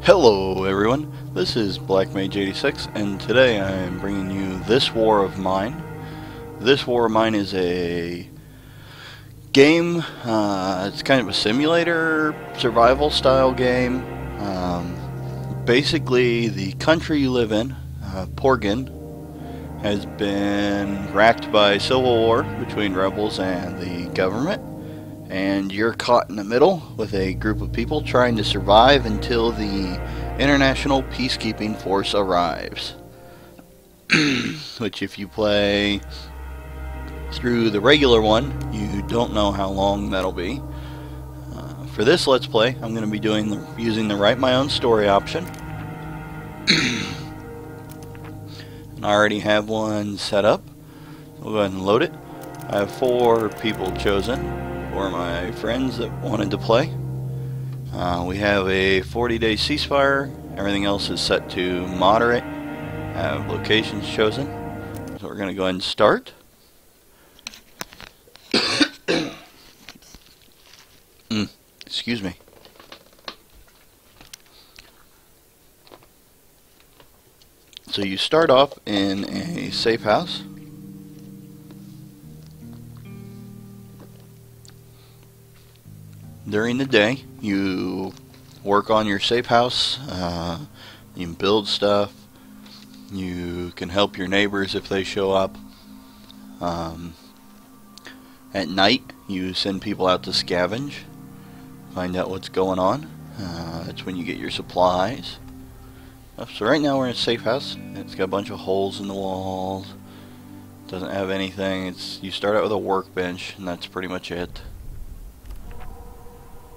Hello everyone, this is Black Mage 86 and today I am bringing you This War of Mine. This War of Mine is a game, it's kind of a simulator survival style game. Basically the country you live in, Porgan, has been racked by civil war between rebels and the government. And you're caught in the middle with a group of people trying to survive until the International Peacekeeping Force arrives. Which, if you play through the regular one, you don't know how long that'll be. For this Let's Play, I'm going to be using the Write My Own Story option. And I already have one set up. We'll go ahead and load it. I have 4 people chosen. For my friends that wanted to play. We have a 40-day ceasefire. Everything else is set to moderate. I have locations chosen. So we're going to go ahead and start. Excuse me. So you start off in a safe house. During the day, you work on your safe house, you can build stuff, you can help your neighbors if they show up. At night, you send people out to scavenge, find out what's going on. That's when you get your supplies. So right now we're in a safe house. It's got a bunch of holes in the walls. Doesn't have anything. You start out with a workbench, and that's pretty much it.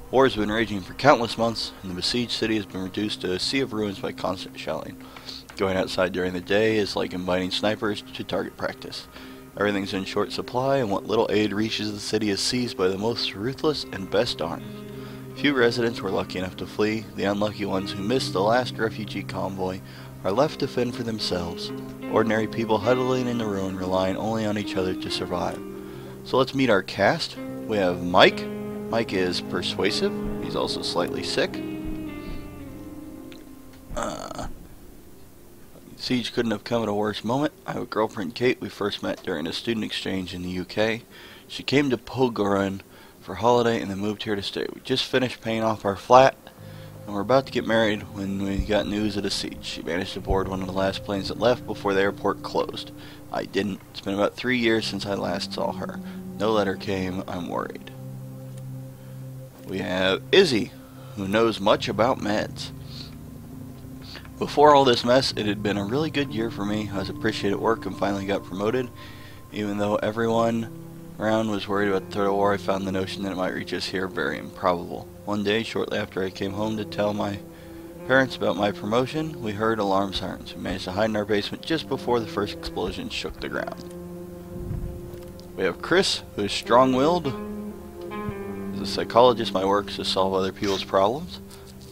War has been raging for countless months, and the besieged city has been reduced to a sea of ruins by constant shelling. Going outside during the day is like inviting snipers to target practice. Everything's in short supply, and what little aid reaches the city is seized by the most ruthless and best armed. Few residents were lucky enough to flee. The unlucky ones who missed the last refugee convoy are left to fend for themselves. Ordinary people huddling in the ruin, relying only on each other to survive. So let's meet our cast. We have Mike. Mike is persuasive. He's also slightly sick. Siege couldn't have come at a worse moment. I have a girlfriend, Kate. We first met during a student exchange in the UK. She came to Pogoran for holiday and then moved here to stay. We just finished paying off our flat and we're about to get married when we got news of the siege. She managed to board one of the last planes that left before the airport closed. I didn't. It's been about 3 years since I last saw her. No letter came. I'm worried. We have Izzy, who knows much about meds. Before all this mess, it had been a really good year for me. I was appreciated at work and finally got promoted. Even though everyone around was worried about the third war, I found the notion that it might reach us here very improbable. One day, shortly after I came home to tell my parents about my promotion, we heard alarm sirens. We managed to hide in our basement just before the first explosion shook the ground. We have Chris, who is strong-willed. As a psychologist, my work is to solve other people's problems.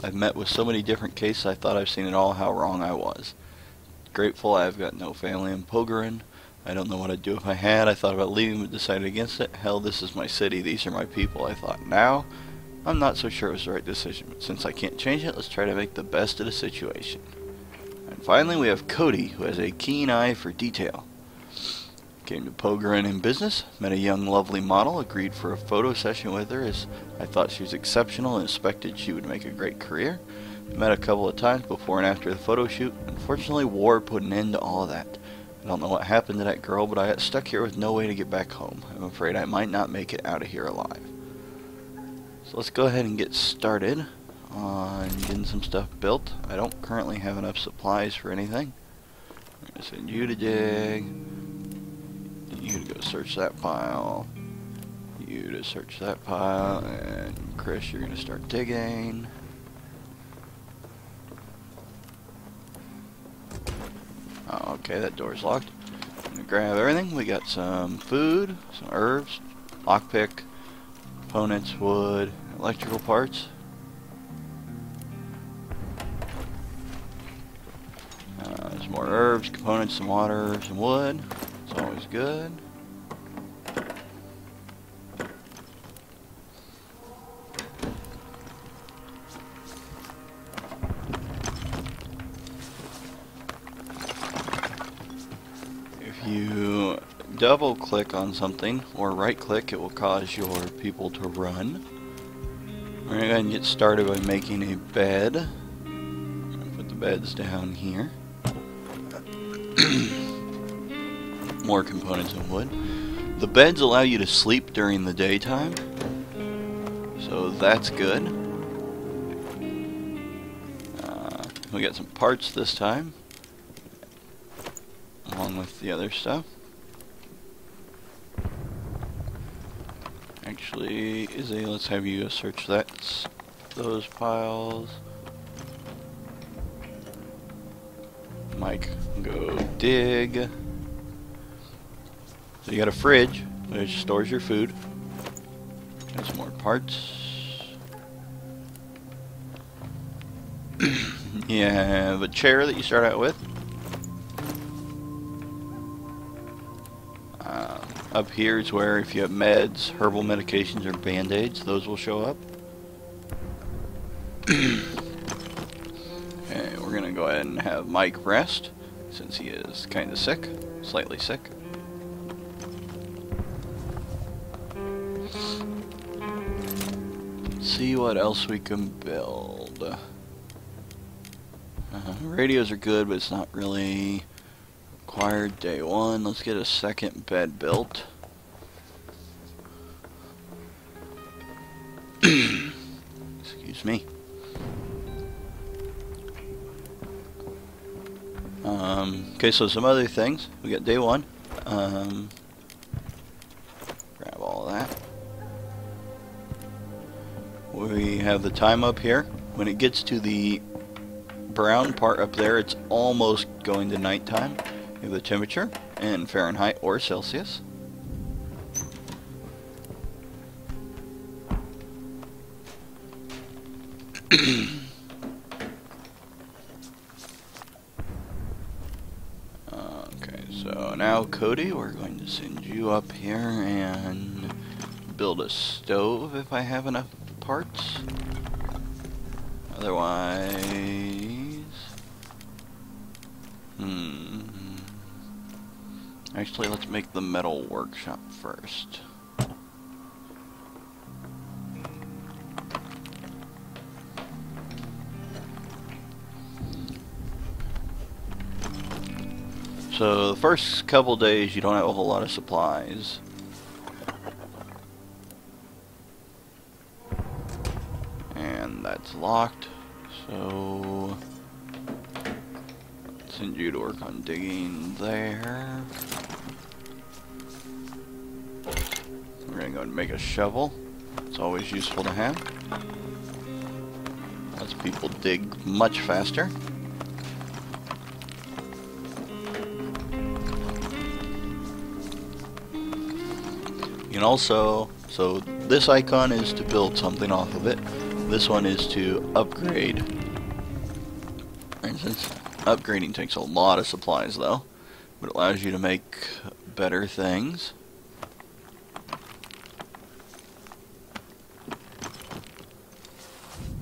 I've met with so many different cases, I thought I've seen it all how wrong I was. Grateful I've got no family in Pogoran. I don't know what I'd do if I had. I thought about leaving but decided against it. Hell, this is my city. These are my people. I thought, now, I'm not so sure it was the right decision. But since I can't change it, let's try to make the best of the situation. And finally, we have Cody, who has a keen eye for detail. Came to Pogoran in business, met a young lovely model, agreed for a photo session with her as I thought she was exceptional and expected she would make a great career. Met a couple of times before and after the photo shoot. Unfortunately, war put an end to all of that. I don't know what happened to that girl, but I got stuck here with no way to get back home. I'm afraid I might not make it out of here alive. So let's go ahead and get started on getting some stuff built. I don't currently have enough supplies for anything. I'm going to send you to dig. You to go search that pile. You to search that pile. And Chris, you're going to start digging. Oh, okay, that door's locked. I'm going to grab everything. We got some food, some herbs, lockpick, components, wood, electrical parts. There's more herbs, components, some water, some wood. It's always good. double click on something or right click, it will cause your people to run. We're going to go ahead and get started by making a bed. I'm going to put the beds down here. More components of wood. The beds allow you to sleep during the daytime, so that's good. We got some parts this time, along with the other stuff. Actually, Izzy, let's have you search those piles. Mike, go dig. So you got a fridge, which stores your food. Got some more parts. You have a chair that you start out with. Up here is where if you have meds, herbal medications, or band-aids, those will show up. Okay, we're gonna go ahead and have Mike rest, since he is kind of sick, slightly sick. See what else we can build. Radios are good, but it's not really required day one. Let's get a second bed built. Excuse me. Okay, so some other things. We got day one. Grab all of that. We have the time up here. When it gets to the brown part up there, it's almost going to nighttime. You have the temperature in Fahrenheit or Celsius. Okay, so now Cody, we're going to send you up here and build a stove if I have enough parts. Otherwise, actually, let's make the metal workshop first. So the first couple days you don't have a whole lot of supplies. And that's locked, so I'll send you to work on digging there. We're gonna go and make a shovel. It's always useful to have. Lets people dig much faster. You can also, so this icon is to build something off of it. This one is to upgrade. For instance, upgrading takes a lot of supplies though, but it allows you to make better things.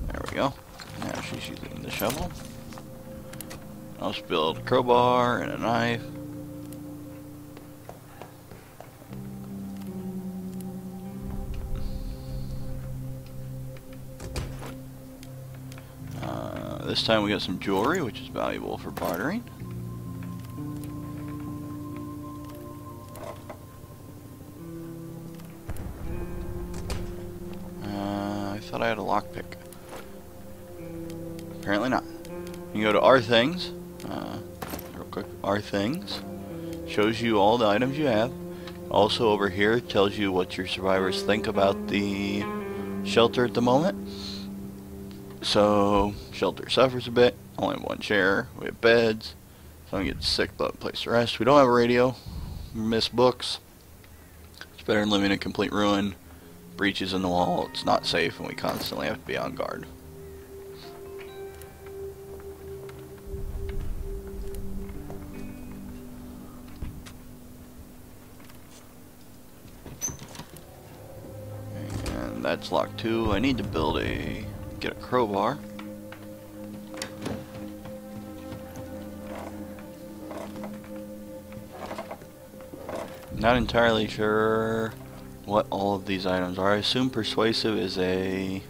There we go. Now she's using the shovel. Let's build a crowbar and a knife. This time we got some jewelry, which is valuable for bartering. I thought I had a lockpick. Apparently not. You go to Our Things. Real quick, Our Things shows you all the items you have. Also over here tells you what your survivors think about the shelter at the moment. So, shelter suffers a bit. Only one chair. We have beds. Someone gets sick, but a place to rest. We don't have a radio. We miss books. It's better than living in complete ruin. Breaches in the wall. It's not safe, and we constantly have to be on guard. And that's locked too. I need to get a crowbar. Not entirely sure what all of these items are. I assume persuasive is a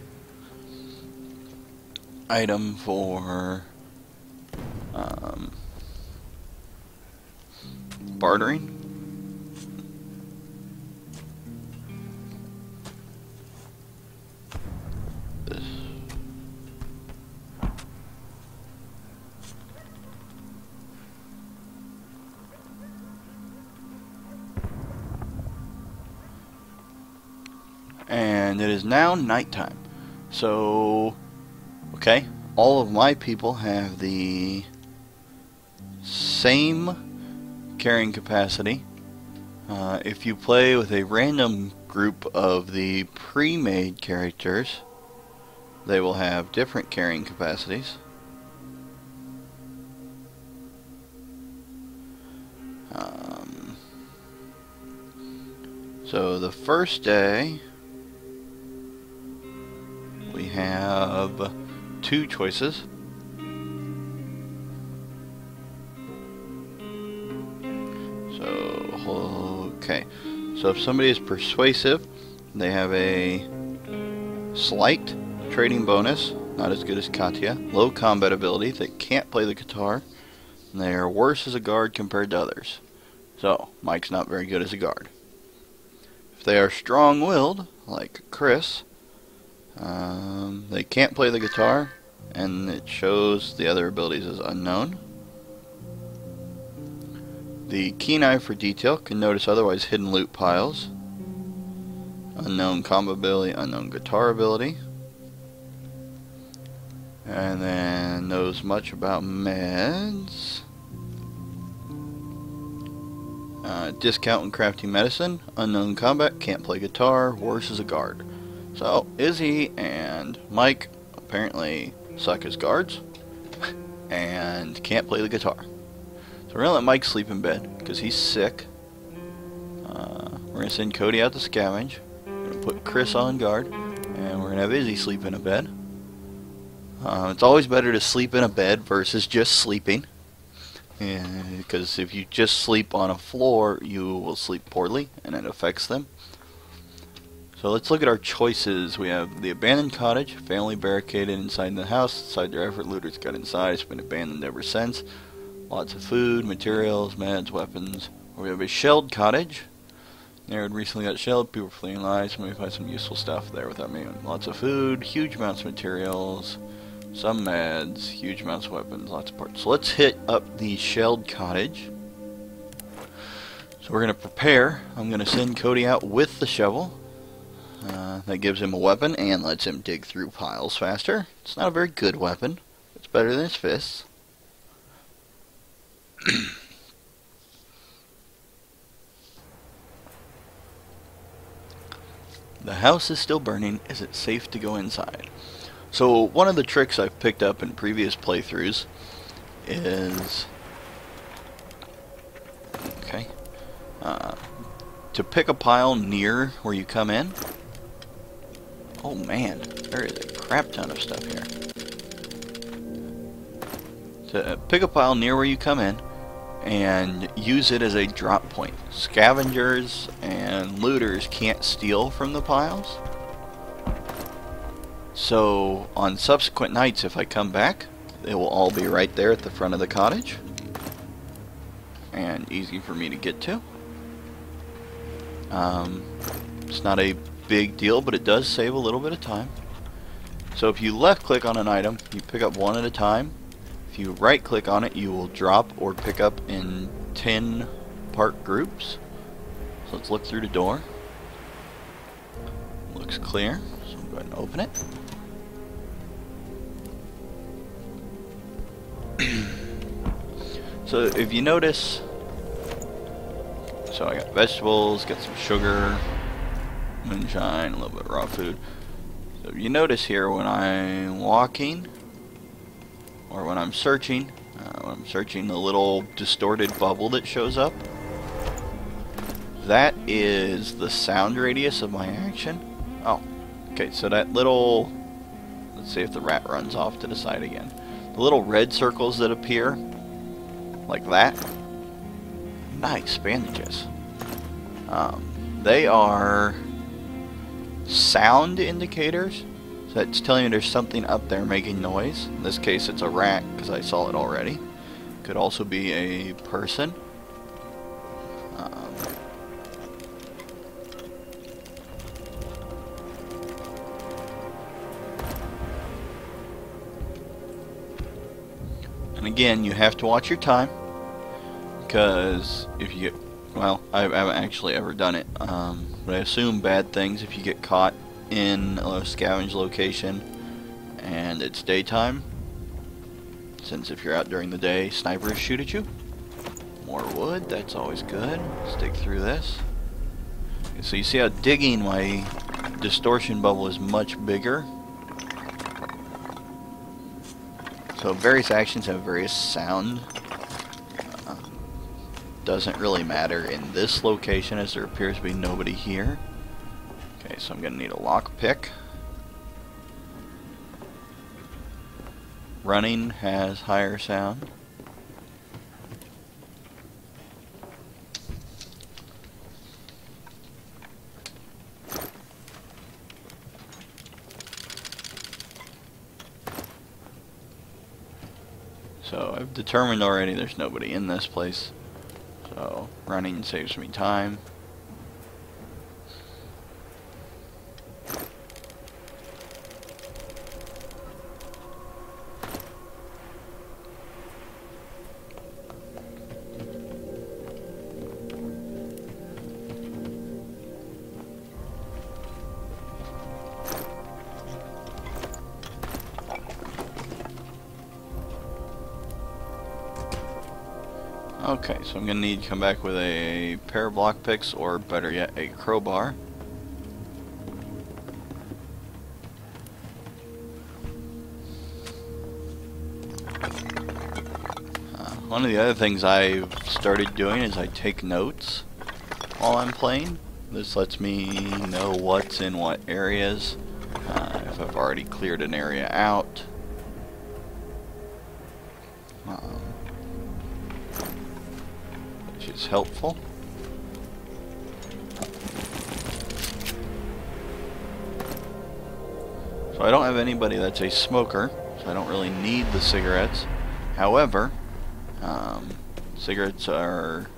item for bartering. And it is now nighttime. So, okay, all of my people have the same carrying capacity. If you play with a random group of the pre-made characters, they will have different carrying capacities. So the first day we have 2 choices. Okay, so if somebody is persuasive, they have a slight trading bonus, not as good as Katya, low combat ability, they can't play the guitar, and they are worse as a guard compared to others. So, Mike's not very good as a guard. If they are strong-willed, like Chris, they can't play the guitar, and it shows the other abilities as unknown. The keen eye for detail can notice otherwise hidden loot piles. Unknown combo ability, unknown guitar ability. And then knows much about meds. Discount in crafting medicine. Unknown combat, can't play guitar, worse as a guard. So, Izzy and Mike apparently suck as guards and can't play the guitar. So we're going to let Mike sleep in bed because he's sick. We're going to send Cody out to scavenge. We're going to put Chris on guard. And we're going to have Izzy sleep in a bed. It's always better to sleep in a bed versus just sleeping. Because if you just sleep on a floor, you will sleep poorly and it affects them. So let's look at our choices. We have the abandoned cottage, family barricaded inside the house. Despite their effort, looters got inside. It's been abandoned ever since. Lots of food, materials, meds, weapons. We have a shelled cottage. Neighborhood recently got shelled. People are fleeing lives. Maybe find some useful stuff there without me. Lots of food, huge amounts of materials, some meds, huge amounts of weapons, lots of parts. So let's hit up the shelled cottage. So we're going to prepare. I'm going to send Cody out with the shovel. That gives him a weapon and lets him dig through piles faster. It's not a very good weapon. It's better than his fists. The house is still burning. Is it safe to go inside? So one of the tricks I've picked up in previous playthroughs is to pick a pile near where you come in. Oh man, there is a crap ton of stuff here. To pick a pile near where you come in and use it as a drop point. Scavengers and looters can't steal from the piles. So on subsequent nights, if I come back, they will all be right there at the front of the cottage and easy for me to get to. It's not a big deal, but it does save a little bit of time. So if you left click on an item, you pick up one at a time. If you right click on it, you will drop or pick up in 10 part groups. So let's look through the door. Looks clear, so we'll go ahead and open it. So if you notice, so I got vegetables, got some sugar, moonshine, a little bit of raw food. So if you notice here, when I'm walking or when I'm searching the little distorted bubble that shows up, that is the sound radius of my action. Oh, okay, so that little, let's see if the rat runs off to the side again. The little red circles that appear, like that, nice bandages. They are sound indicators. So it's telling you there's something up there making noise. In this case it's a rat because I saw it already. Could also be a person. And again, you have to watch your time, because if you get, well, I haven't actually ever done it, but I assume bad things if you get caught in a scavenge location and it's daytime, since if you're out during the day, snipers shoot at you. More wood, that's always good. Let's dig through this. So you see how digging, my distortion bubble is much bigger. So various actions have various sound. Doesn't really matter in this location as there appears to be nobody here. Okay, so I'm going to need a lockpick. Running has higher sound. So I've determined already there's nobody in this place. So running saves me time. Okay, so I'm going to need to come back with a pair of block picks, or better yet, a crowbar. One of the other things I've started doing is I take notes while I'm playing. This lets me know what's in what areas, if I've already cleared an area out. Which is helpful. So I don't have anybody that's a smoker, so I don't really need the cigarettes. However, cigarettes are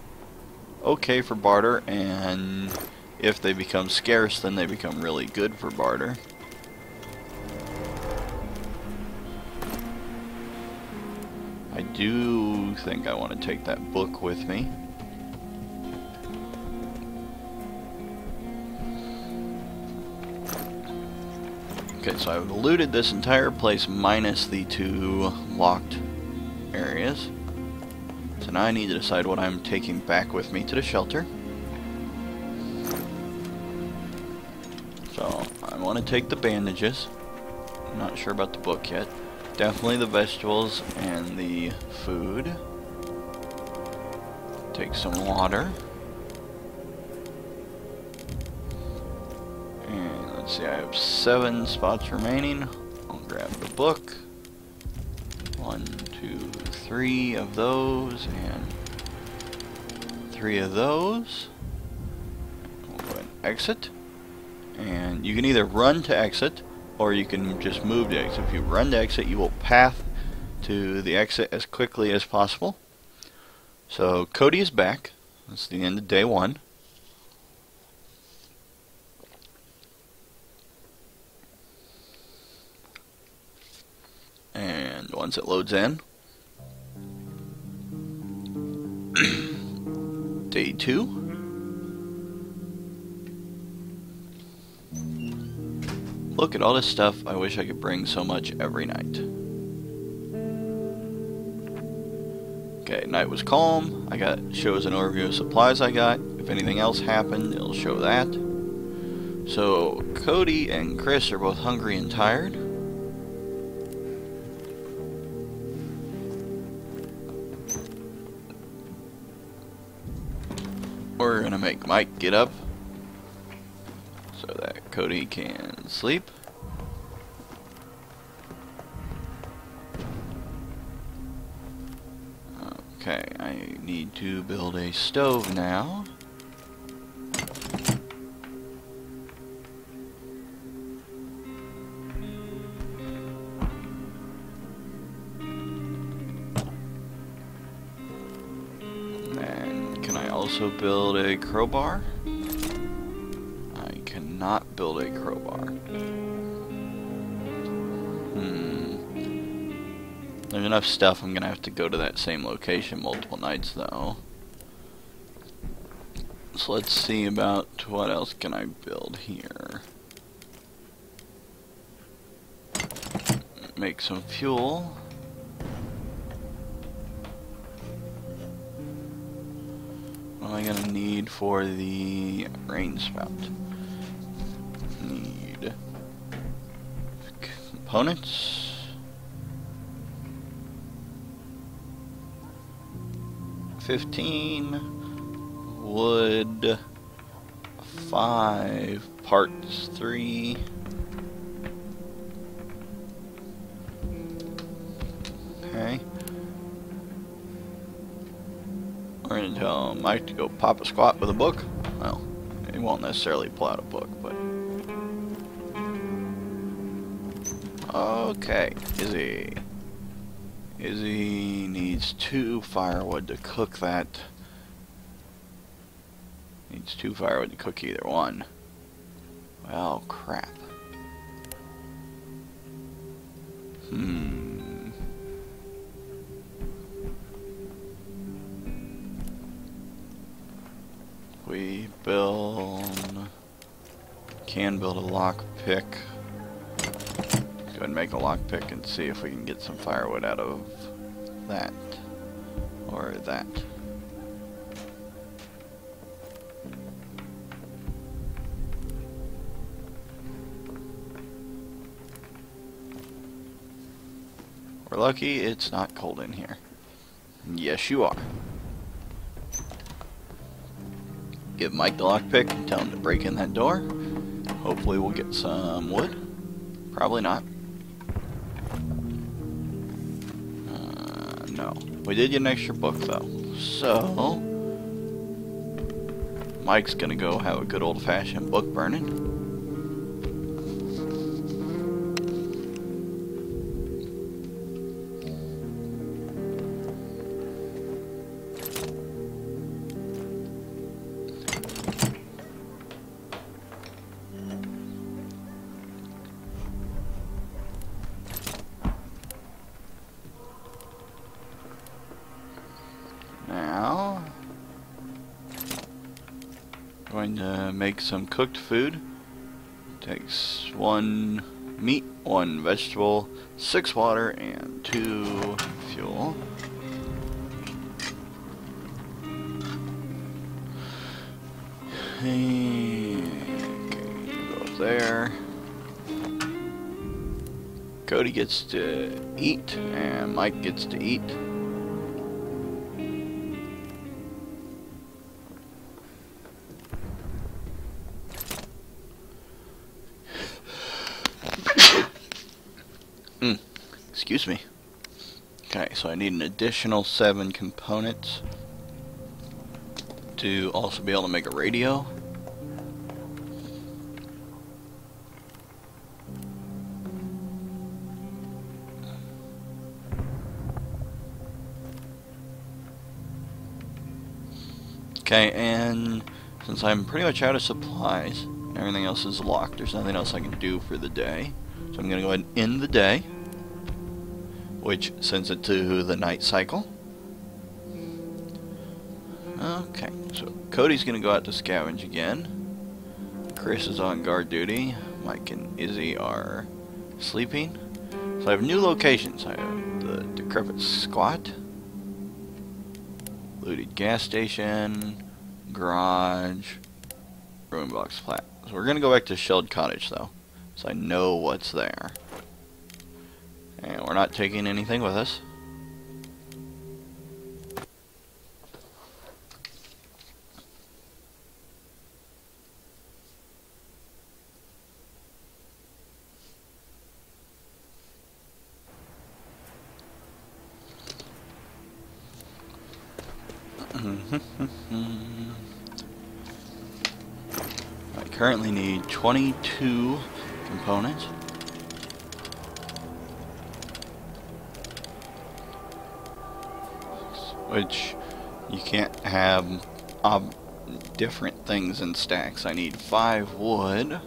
okay for barter, and if they become scarce, then they become really good for barter. I do think I want to take that book with me. Okay, so I've looted this entire place minus the 2 locked areas. So now I need to decide what I'm taking back with me to the shelter. So I want to take the bandages. I'm not sure about the book yet. Definitely the vegetables and the food. Take some water. And let's see, I have 7 spots remaining. I'll grab the book. 1, 2, 3 of those, and 3 of those. We'll go ahead and exit. And you can either run to exit, or you can just move to exit. If you run to exit, you will path to the exit as quickly as possible. So Cody is back. That's the end of day 1. And once it loads in, day 2. Look at all this stuff. I wish I could bring so much every night. Okay, night was calm. I got shows an overview of supplies I got. If anything else happened, it'll show that. So Cody and Chris are both hungry and tired. We're gonna make Mike get up so that Cody can sleep. Okay, I need to build a stove now. also build a crowbar? I cannot build a crowbar. There's enough stuff. I'm gonna have to go to that same location multiple nights though. So let's see about what else can I build here. Make some fuel. What am I gonna need for the rain spout? Need components. Wood, 5 parts 3. Okay. We're gonna tell Mike to go pop a squat with a book. Well, he won't necessarily pull out a book, but okay. Izzy needs 2 firewood to cook that. Needs 2 firewood to cook either one. Well, crap. We can build a lockpick. Go ahead and make a lockpick and see if we can get some firewood out of that or that. We're lucky it's not cold in here. Yes, you are. Give Mike the lockpick and tell him to break in that door. Hopefully we'll get some wood. Probably not. No. We did get an extra book though. So Mike's gonna go have a good old-fashioned book burning. Now, going to make some cooked food. Takes 1 meat, 1 vegetable, 6 water, and 2 fuel. Okay, go up there. Cody gets to eat, and Mike gets to eat. Excuse me. Okay, so I need an additional 7 components to also be able to make a radio. Okay, and since I'm pretty much out of supplies, everything else is locked, there's nothing else I can do for the day. So I'm going to go ahead and end the day, which sends it to the night cycle. Okay, so Cody's going to go out to scavenge again. Chris is on guard duty. Mike and Izzy are sleeping. So I have new locations. I have the decrepit squat, looted gas station, garage, ruin box flat. So we're going to go back to Shelled Cottage though, so I know what's there. And we're not taking anything with us. I currently need 22 components. Which you can't have different things in stacks. I need 5 wood.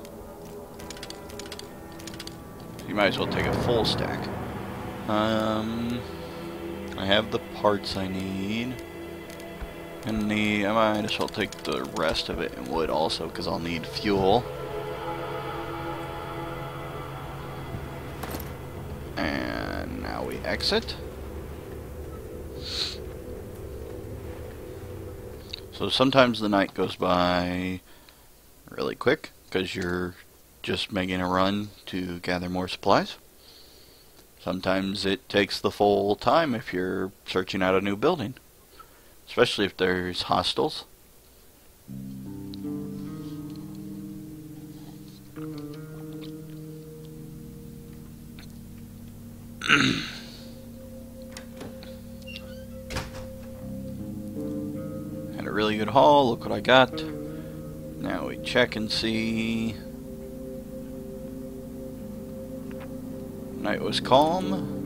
You might as well take a full stack. I have the parts I need. I might as well take the rest of it in wood also, because I'll need fuel. And now we exit. So sometimes the night goes by really quick, because you're just making a run to gather more supplies. Sometimes it takes the full time if you're searching out a new building. Especially if there's hostiles. Had a really good haul, look what I got. Now we check and see. Night was calm.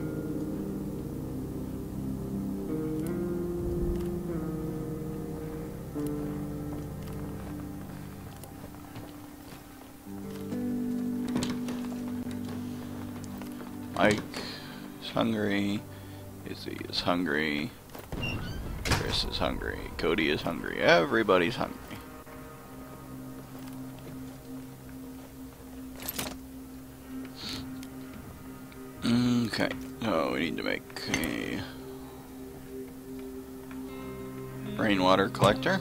Mike is hungry. Izzy is hungry. Chris is hungry. Cody is hungry. Everybody's hungry. Okay. Oh, we need to make a rainwater collector.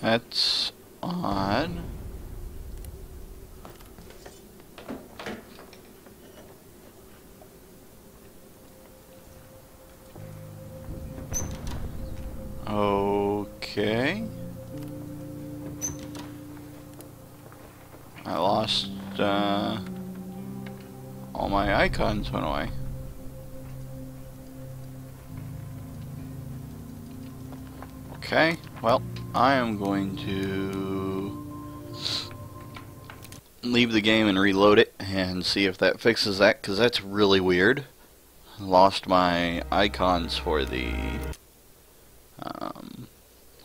That's odd. Okay. I lost, all my icons went away. Okay, well, I am going to leave the game and reload it and see if that fixes that, because that's really weird. I lost my icons for the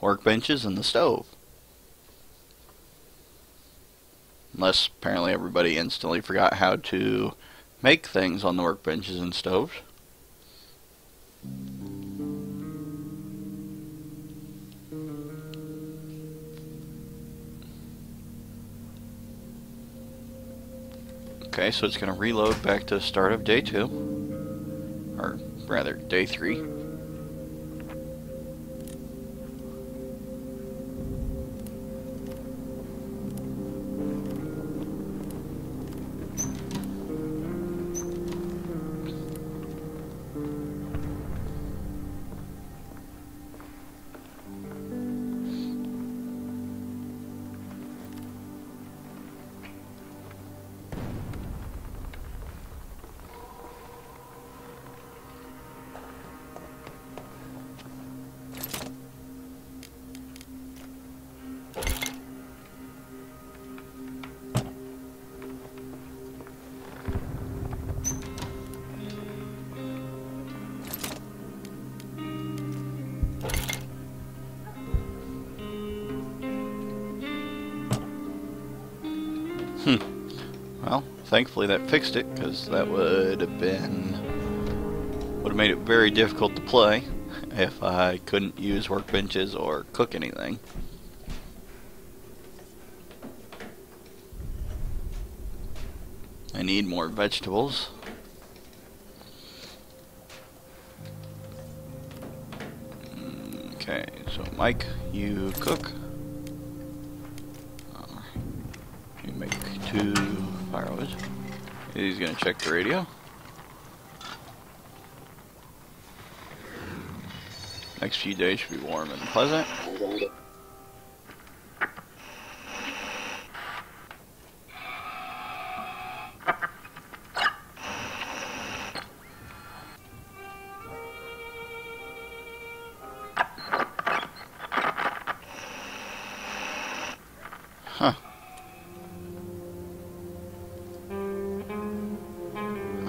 workbenches and the stove. Unless apparently everybody instantly forgot how to make things on the workbenches and stoves. Okay, so it's going to reload back to the start of day 2. Or rather, day 3. Well, thankfully that fixed it, because that would have made it very difficult to play if I couldn't use workbenches or cook anything. I need more vegetables. Okay, so Mike, you cook. You make 2 firewood. He's gonna check the radio. Next few days should be warm and pleasant.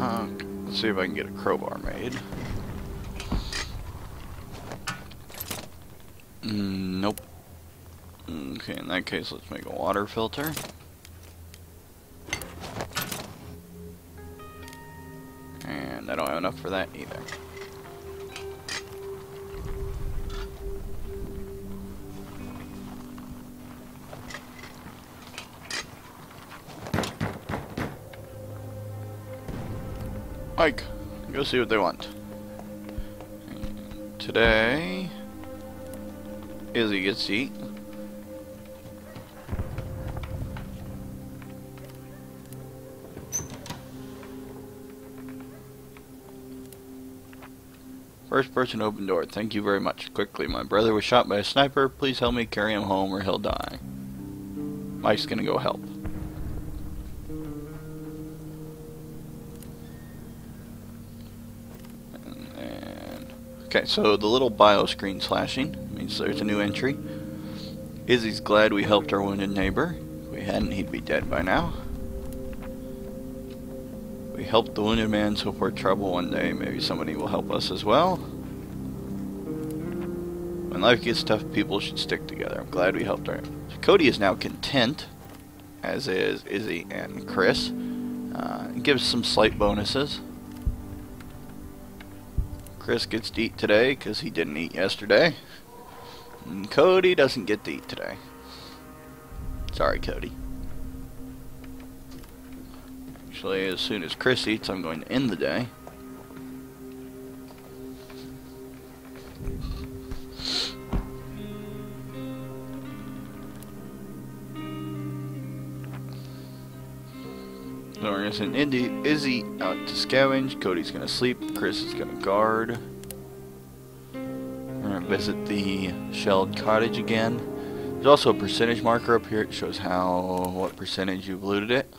Let's see if I can get a crowbar made. Nope. Okay, in that case, let's make a water filter. And I don't have enough for that either. Mike, go see what they want. And today, Izzy gets to eat. First person to open door. Thank you very much. Quickly, my brother was shot by a sniper. Please help me carry him home or he'll die. Mike's gonna go help. Okay, so the little bio screen flashing means there's a new entry. Izzy's glad we helped our wounded neighbor. If we hadn't, he'd be dead by now. We helped the wounded man, so if we're in trouble one day, maybe somebody will help us as well. When life gets tough, people should stick together. I'm glad we helped our... So Cody is now content, as is Izzy and Chris. It gives some slight bonuses. Chris gets to eat today because he didn't eat yesterday. And Cody doesn't get to eat today. Sorry, Cody. Actually, as soon as Chris eats, I'm going to end the day. So we're going to send Izzy out to scavenge. Cody's going to sleep. Chris is going to guard. We're going to visit the shelled cottage again. There's also a percentage marker up here. It shows what percentage you've looted it.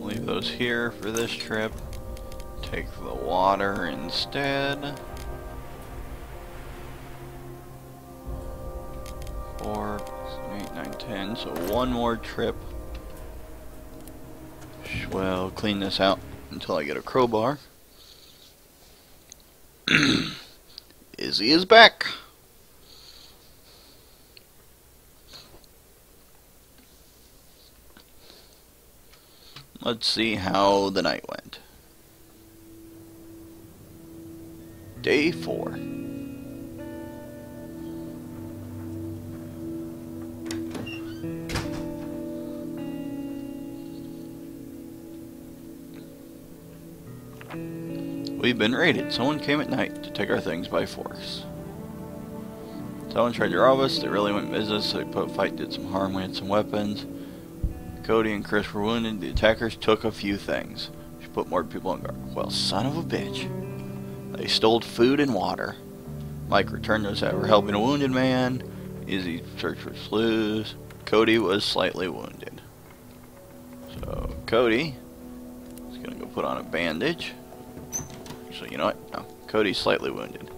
Leave those here for this trip. Take the water instead. 4, 8, 9, 10. So one more trip. Well, clean this out until I get a crowbar. Izzy is back. Let's see how the night went. Day 4. We've been raided. Someone came at night to take our things by force. Someone tried to rob us. They really went business, so they put a fight, did some harm. We had some weapons. Cody and Chris were wounded. The attackers took a few things. She put more people on guard. Well, son of a bitch. They stole food and water. Mike returned us that we're helping a wounded man. Izzy searched for clues. Cody was slightly wounded. So, Cody is going to go put on a bandage. So, you know what? No, Cody's slightly wounded.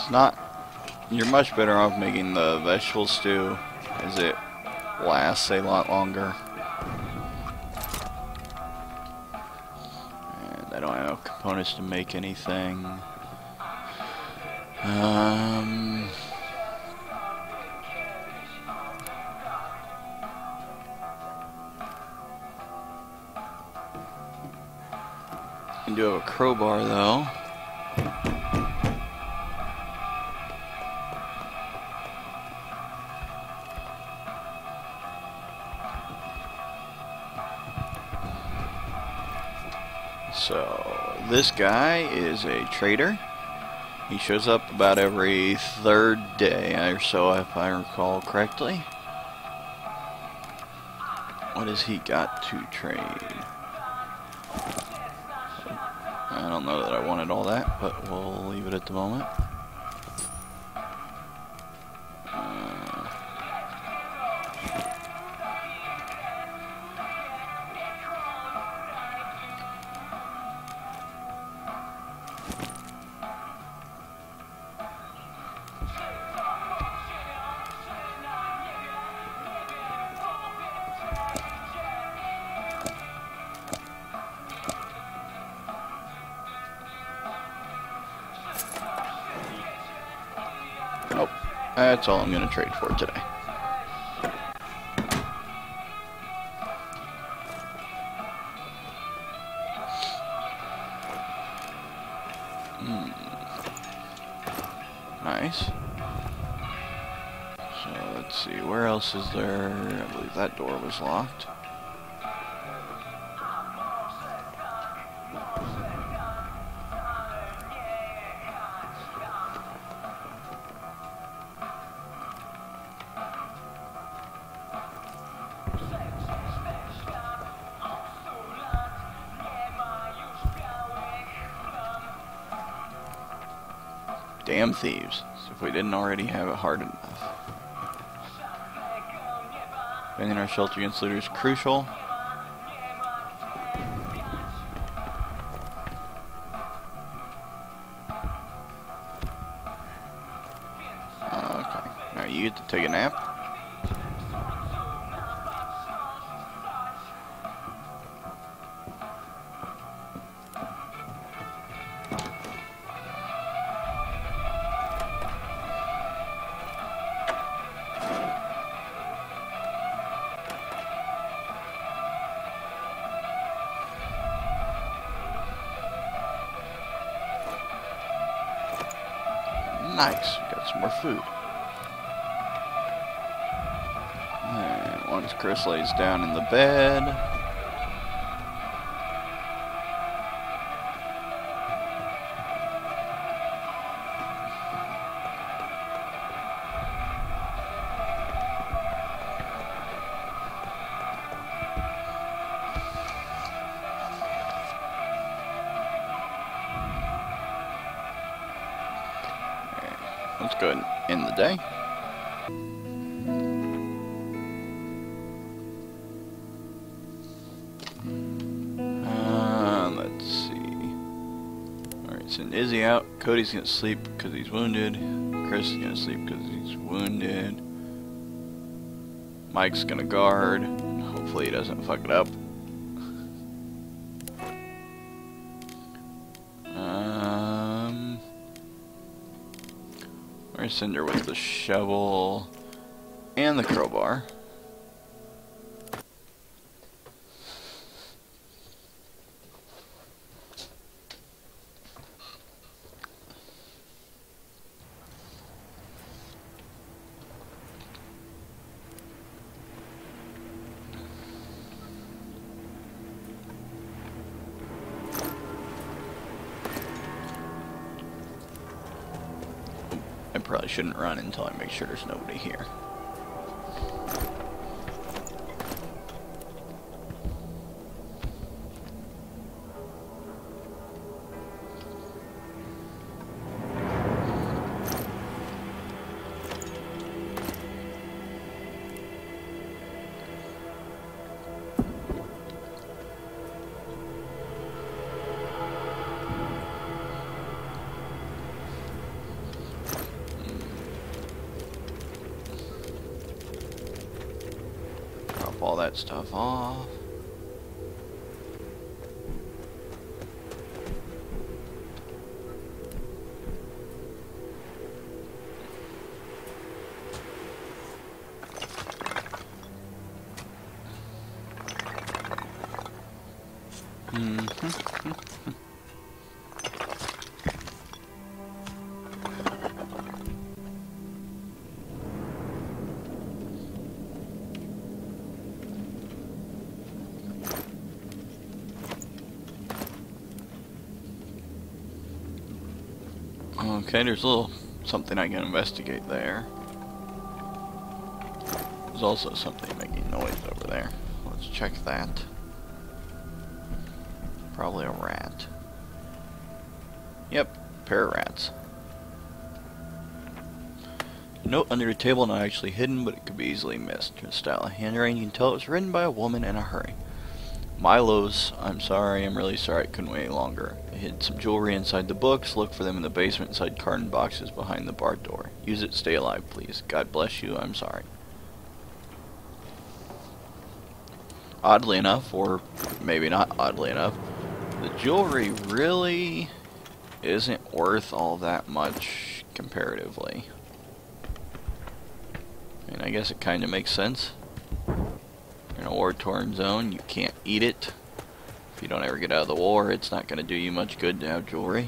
It's not. You're much better off making the vegetable stew, as it lasts a lot longer. And I don't have components to make anything. I do have a crowbar though. So this guy is a trader. He shows up about every third day or so, if I recall correctly. What has he got to trade? I don't know that I wanted all that, but we'll leave it at the moment. Nope. That's all I'm going to trade for today. Nice. So let's see, where else is there? I believe that door was locked. Damn thieves. So if we didn't already have it hard enough. Defending our shelter against looters is crucial. Okay. Now you get to take a nap. Nice, we got some more food. And once Chris lays down in the bed, let's go ahead and end the day. Let's see. Alright, send Izzy out. Cody's gonna sleep because he's wounded. Chris is gonna sleep because he's wounded. Mike's gonna guard. Hopefully he doesn't fuck it up. Where's Cinder with the shovel and the crowbar? I probably shouldn't run until I make sure there's nobody here. that stuff off. Okay, there's a little something I can investigate there. There's also something making noise over there. Let's check that. Probably a rat. Yep, pair of rats. Note under the table, not actually hidden, but it could be easily missed. The style of handwriting, you can tell it was written by a woman in a hurry. Milo's, I'm sorry, I'm really sorry, I couldn't wait any longer. I hid some jewelry inside the books, look for them in the basement inside carton boxes behind the bar door. Use it, stay alive, please. God bless you, I'm sorry. Oddly enough, or maybe not oddly enough, the jewelry really isn't worth all that much comparatively. And I guess it kind of makes sense. In a war-torn zone, you can't eat it. If you don't ever get out of the war, it's not going to do you much good to have jewelry.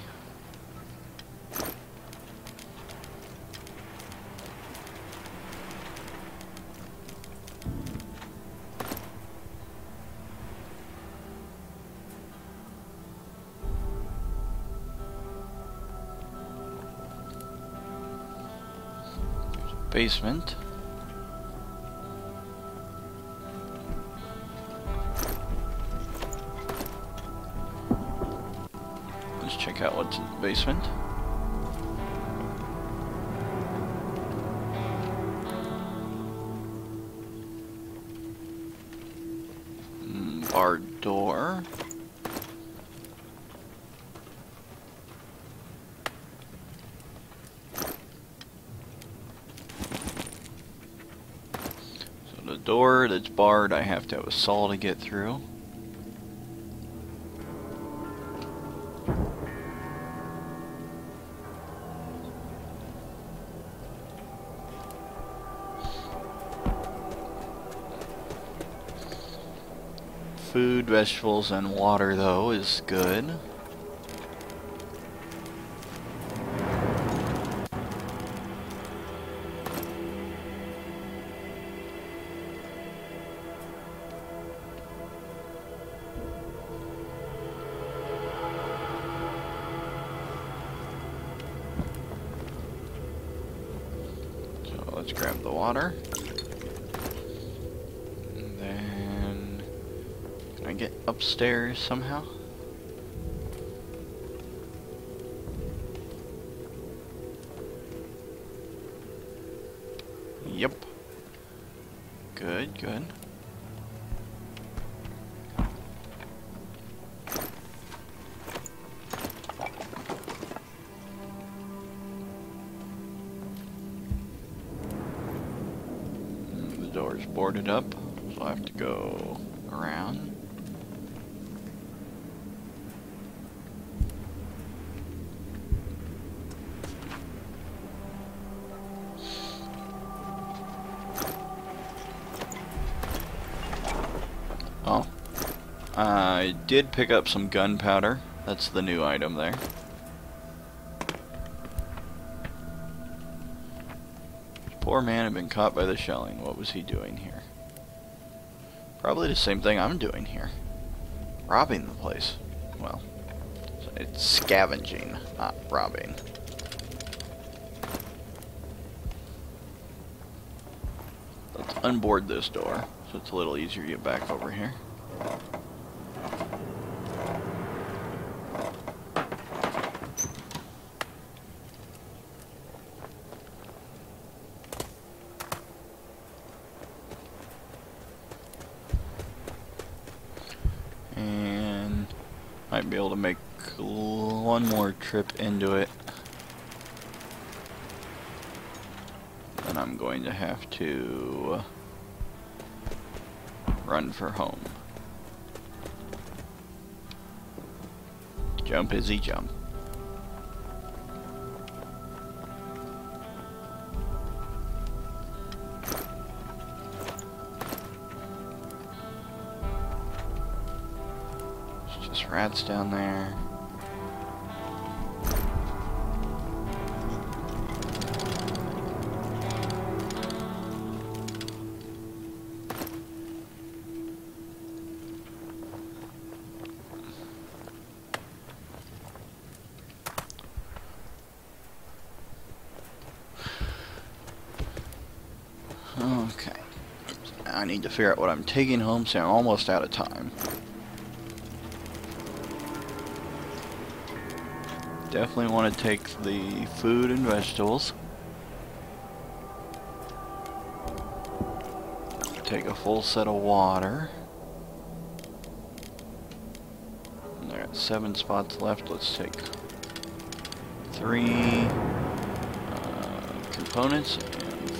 There's a basement. Check out what's in the basement. Barred door. So the door that's barred, I have to have a saw to get through. Food, vegetables, and water, though, is good. So let's grab the water. I get upstairs somehow? Yep. Good, good. The door's boarded up, so I have to go around. Oh, I did pick up some gunpowder. That's the new item there. Poor man had been caught by the shelling. What was he doing here? Probably the same thing I'm doing here. Robbing the place. Well, it's scavenging, not robbing. Let's unboard this door, so it's a little easier to get back over here. And might be able to make one more trip into it. Then I'm going to have to run for home. Jump, Izzy, jump. There's just rats down there. Okay, now I need to figure out what I'm taking home, so I'm almost out of time. Definitely want to take the food and vegetables. Take a full set of water. And there are 7 spots left. Let's take 3 components.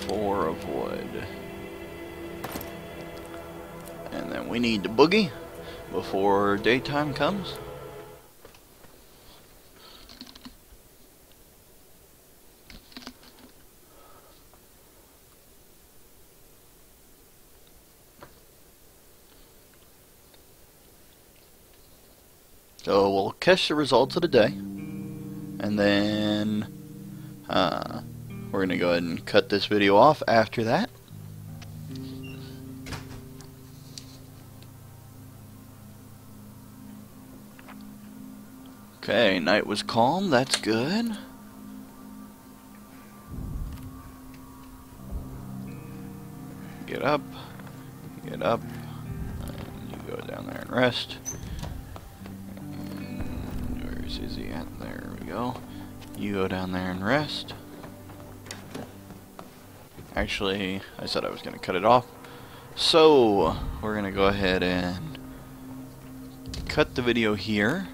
4 of wood. And then we need to boogie before daytime comes. So we'll catch the results of the day, and then we're going to go ahead and cut this video off after that. Okay, night was calm, that's good. Get up, and you go down there and rest. And where's Izzy at? There we go. You go down there and rest. Actually, I said I was going to cut it off. So, we're going to go ahead and cut the video here.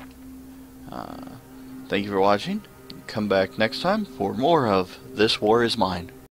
Thank you for watching. Come back next time for more of This War Is Mine.